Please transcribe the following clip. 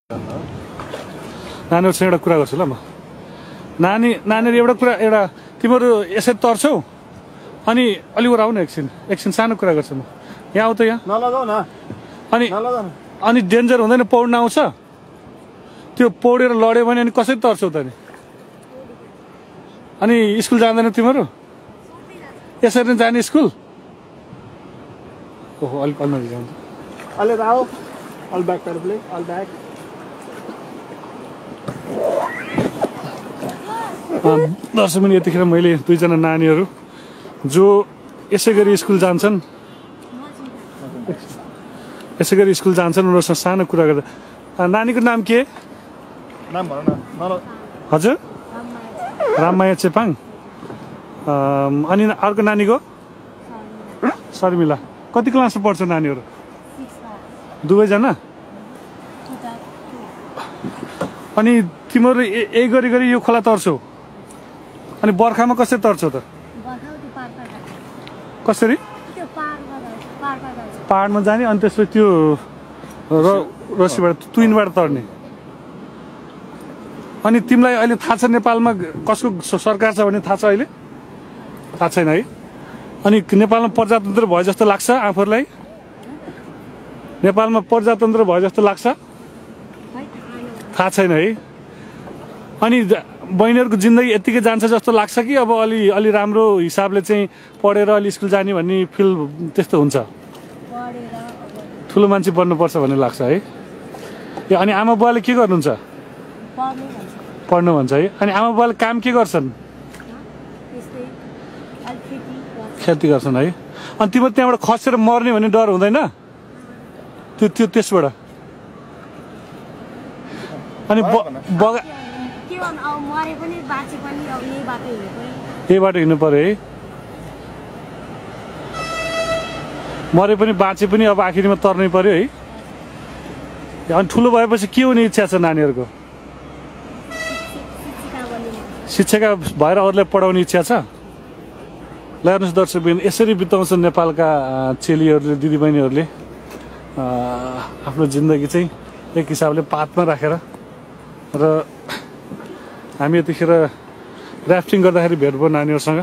नानीहरुसँग एउटा कुरा गर्छु ल म। नानीहरु एउटा तिमीहरु यसरी तर्छौ अनि अलि ओराउ न एकछिन सानो कुरा गर्छु म। यहाँ आउ त यहाँ। नलगाउ न। अनि डेन्जर हुँदैन पौड्न आउँछ? त्यो पौडेर लड्यो भने अनि कसरी तर्छौ त नि? अनि स्कुल जाँदैन तिमीहरु? यसरी नै जाने स्कुल? ओहो अलि अलि जान्छ। अलि आऊ। All back play. All back. दर्शक पनि यतिखेर मैले दुईजना नानीहरु जो यसै गरी स्कुल जान्छन् उनीहरुसँग सानो कुरा गर्दा। नानीको नाम के? नाम भन न। हजुर? राममाया चेपाङ। अनि अर्को नानीको? शर्मिला। कति क्लासमा पढ्छ नानीहरु? दुवैजना? अनि तिमीहरु एक गरी यो खोला तर्छौ? अनि बर्खामा कसरी तर्छौ त? कसरी? पहाडमा जाने अनि त्यसपछि त्यो रस्सीबाट तुइनबाट तर्ने। अनि तिमीलाई अहिले थाहा छ नेपालमा कसको सरकार छ भने थाहा छ अहिले? थाहा छैन है? अनि नेपालमा प्रजातन्त्र भयो जस्तो लाग्छ आफूलाई? नेपालमा प्रजातन्त्र भयो जस्तो लाग्छ? थाहा छैन है? अनि बहिनीहरुको जिन्दगी यतिकै जान्छ जस्तो लाग्छ कि अब अलि राम्रो हिसाबले चाहिँ पढेर अलि स्कुल जाने भन्ने फिल त्यस्तो हुन्छ? ठुलो मान्छे बन्नुपर्छ भन्ने लाग्छ है? अनि आमा बुवाले के गर्नुहुन्छ? पढ्नु भन्छ है? अनि आमा बुवाले काम के गर्छन्? खेती गर्छन् है? अनि तिम्रो त्यहाँबाट खसेर मर्ने भन्ने डर हुँदैन? त्यो त्यसबाट अनि यही बाटो हिँड्नु पर्यो है? मरे पनि बाँचे पनि अब आखिरमा तर्नै पर्यो है? अनि ठुलो भएपछि के हुने इच्छा छ नानीहरुको? शिक्षिका भएर अरूलाई पढाउने इच्छा छ? ल हेर्नुहोस् दर्शकबिन, यसरी बिताउँछन् नेपालका चेलीहरुले दिदीबहिनीहरुले आफ्नो जिन्दगी चाहिँ एक हिसाबले पातमा राखेर। र हामी यतिखेर राफ्टिङ गर्दाखेरि भेट भयो नानीहरुसँग।